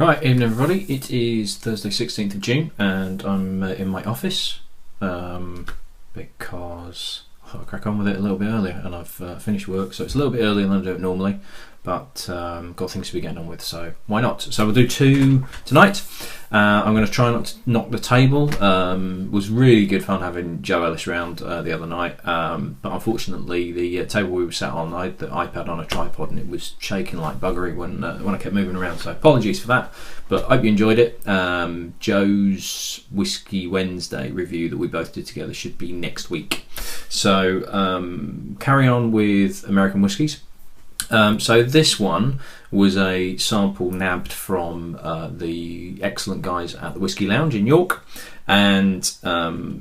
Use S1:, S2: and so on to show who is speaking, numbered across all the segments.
S1: Right, evening everybody. It is Thursday 16th of June and I'm in my office because I thought I'd crack on with it a little bit earlier, and I've finished work, so it's a little bit earlier than I do it normally, but got things to be getting on with, so why not? So we'll do two tonight. I'm going to try not to knock the table. It was really good fun having Joe Ellis round the other night, but unfortunately the table we were sat on, I had the iPad on a tripod and it was shaking like buggery when I kept moving around, so apologies for that, but I hope you enjoyed it. Joe's Whiskey Wednesday review that we both did together should be next week. So carry on with American whiskies. So this one was a sample nabbed from the excellent guys at the Whiskey Lounge in York, and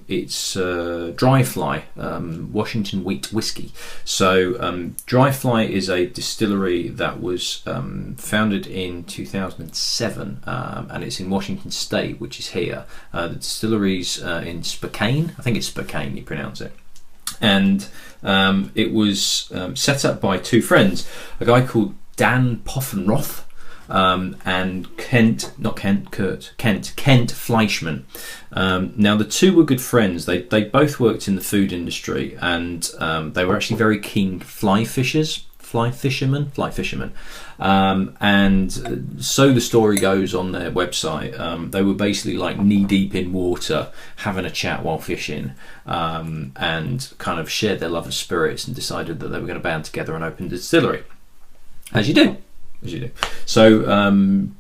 S1: it's Dry Fly Washington Wheat Whiskey. So Dry Fly is a distillery that was founded in 2007, and it's in Washington State, which is here. The distillery's in Spokane. I think it's Spokane you pronounce it. And it was set up by two friends, a guy called Dan Poffenroth and Kent Fleischman. Now the two were good friends. They both worked in the food industry, and they were actually very keen fly fishermen. And so the story goes on their website, they were basically like knee deep in water having a chat while fishing, and kind of shared their love of spirits and decided that they were going to band together and open a distillery, as you do. So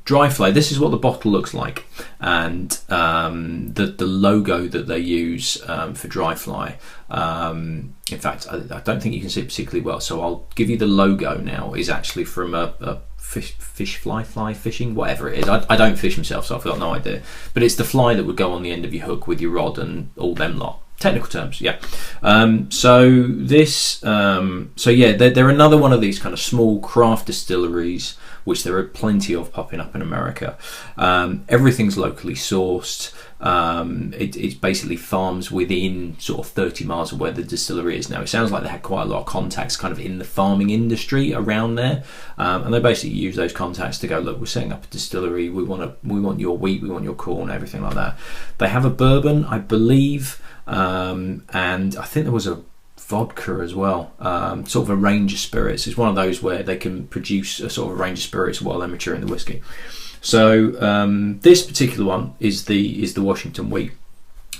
S1: Dry Fly, this is what the bottle looks like, and the logo that they use for Dry Fly, in fact I don't think you can see it particularly well, so I'll give you the logo now, is actually from a fly fishing, whatever it is. I don't fish myself, so I've got no idea, but it's the fly that would go on the end of your hook with your rod and all them lot. Technical terms, yeah. So they're another one of these kind of small craft distilleries, which there are plenty of popping up in America. Everything's locally sourced. It's basically farms within sort of 30 miles of where the distillery is now. It sounds like they had quite a lot of contacts kind of in the farming industry around there, and they basically use those contacts to go, look, we're setting up a distillery. We want your wheat, we want your corn, everything like that. They have a bourbon, I believe. And I think there was a vodka as well, sort of a range of spirits. It's one of those where they can produce a sort of range of spirits while they're maturing the whiskey. So this particular one is the Washington Wheat.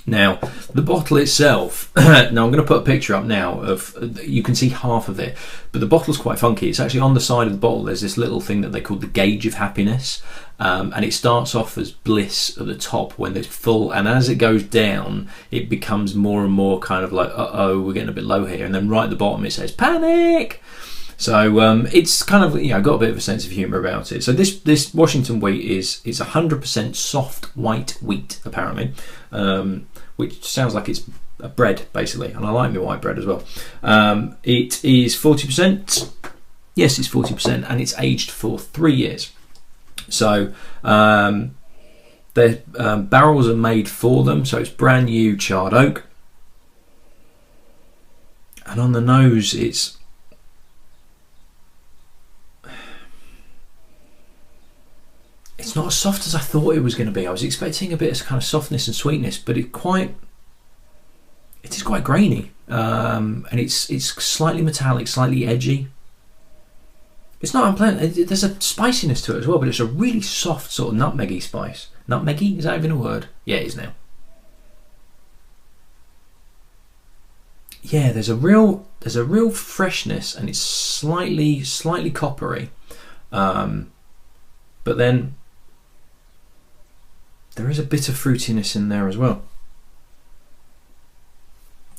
S1: Now the bottle itself, now I'm going to put a picture up now of, you can see half of it, but the bottle's quite funky. It's actually on the side of the bottle, there's this little thing that they call the gauge of happiness, and it starts off as bliss at the top when it's full, and as it goes down it becomes more and more kind of like, uh-oh, we're getting a bit low here, and then right at the bottom it says panic. So it's kind of, got a bit of a sense of humour about it. So this Washington Wheat is 100% soft white wheat, apparently, which sounds like it's a bread basically, and I like my white bread as well. It is 40%. Yes, it's 40%, and it's aged for 3 years. So their barrels are made for them, so it's brand new charred oak, and on the nose it's not as soft as I thought it was going to be. I was expecting a bit of kind of softness and sweetness, but it is quite grainy, and it's slightly metallic, slightly edgy. It's not unpleasant. There's a spiciness to it as well, but it's a really soft sort of nutmeggy spice. Nutmeggy, is that even a word? Yeah, it is now. Yeah, there's a real freshness, and it's slightly coppery, but then there is a bit of fruitiness in there as well.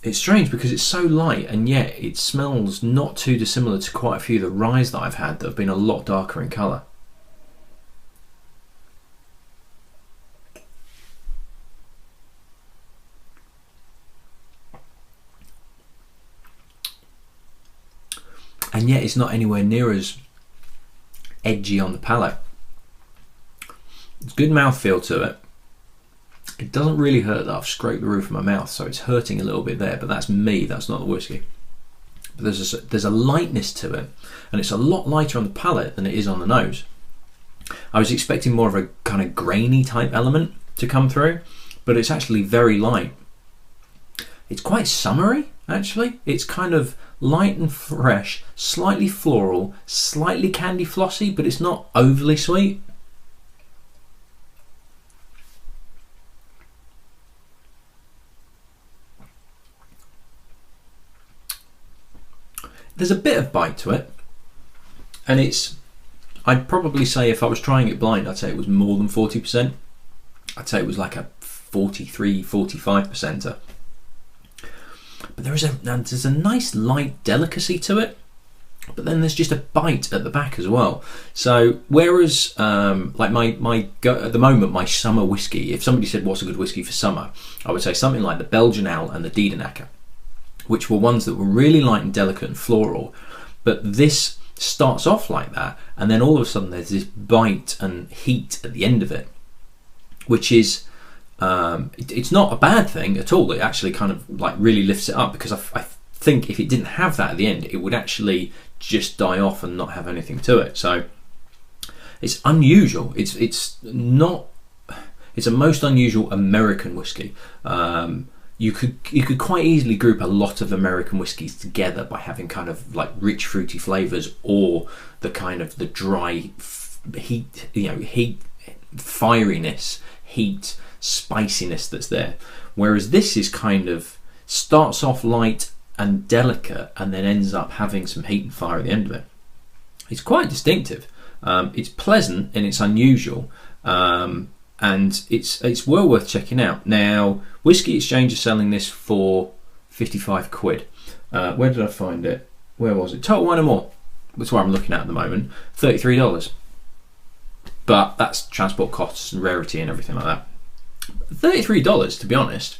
S1: It's strange because it's so light, and yet it smells not too dissimilar to quite a few of the ryes that I've had that have been a lot darker in colour. And yet it's not anywhere near as edgy on the palate. It's good mouthfeel to it. It doesn't really hurt that I've scraped the roof of my mouth, so it's hurting a little bit there, but that's me, that's not the whiskey. But there's a lightness to it, and it's a lot lighter on the palate than it is on the nose. I was expecting more of a kind of grainy type element to come through, but it's actually very light. It's quite summery, actually. It's kind of light and fresh, slightly floral, slightly candy flossy, but it's not overly sweet. There's a bit of bite to it, and I'd probably say if I was trying it blind, I'd say it was more than 40%. I'd say it was like a 43, 45%er. But there's a nice light delicacy to it, but then there's just a bite at the back as well. So whereas like at the moment my summer whiskey, if somebody said what's a good whiskey for summer, I would say something like the Belgian Ale and the Diedenacker, which were ones that were really light and delicate and floral. But this starts off like that, and then all of a sudden there's this bite and heat at the end of it, which is it's not a bad thing at all. It actually kind of like really lifts it up, because I think if it didn't have that at the end, it would actually just die off and not have anything to it. So it's unusual. It's a most unusual American whiskey. You could quite easily group a lot of American whiskies together by having kind of like rich fruity flavors, or the kind of the dry heat, firiness, heat, spiciness that's there. Whereas this is kind of starts off light and delicate and then ends up having some heat and fire at the end of it. It's quite distinctive. It's pleasant and it's unusual. And it's well worth checking out. Now, Whiskey Exchange is selling this for 55 quid. Where did I find it? Where was it? Total Wine & More. That's what I'm looking at the moment. $33. But that's transport costs and rarity and everything like that. $33, to be honest.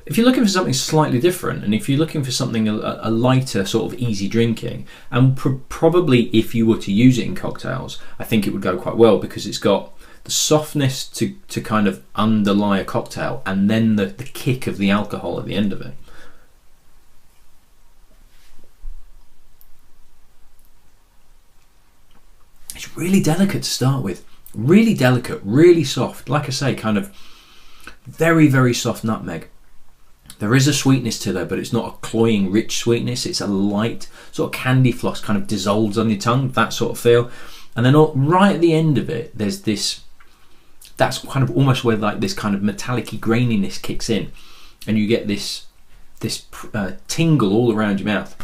S1: If you're looking for something slightly different, and if you're looking for something a lighter, sort of easy drinking, and probably if you were to use it in cocktails, I think it would go quite well, because it's got the softness to kind of underlie a cocktail, and then the kick of the alcohol at the end of it. It's really delicate to start with. Really delicate, really soft. Like I say, kind of very, very soft nutmeg. There is a sweetness to there, but it's not a cloying, rich sweetness. It's a light sort of candy floss, kind of dissolves on your tongue, that sort of feel. And then right at the end of it, there's this, that's kind of almost where like this kind of metallic-y graininess kicks in, and you get this tingle all around your mouth.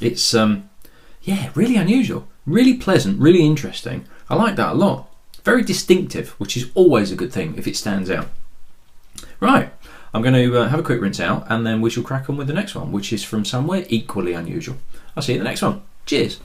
S1: It's really unusual, really pleasant, really interesting. I like that a lot. Very distinctive, which is always a good thing if it stands out. Right, I'm going to have a quick rinse out, and then we shall crack on with the next one, which is from somewhere equally unusual. I'll see you in the next one. Cheers.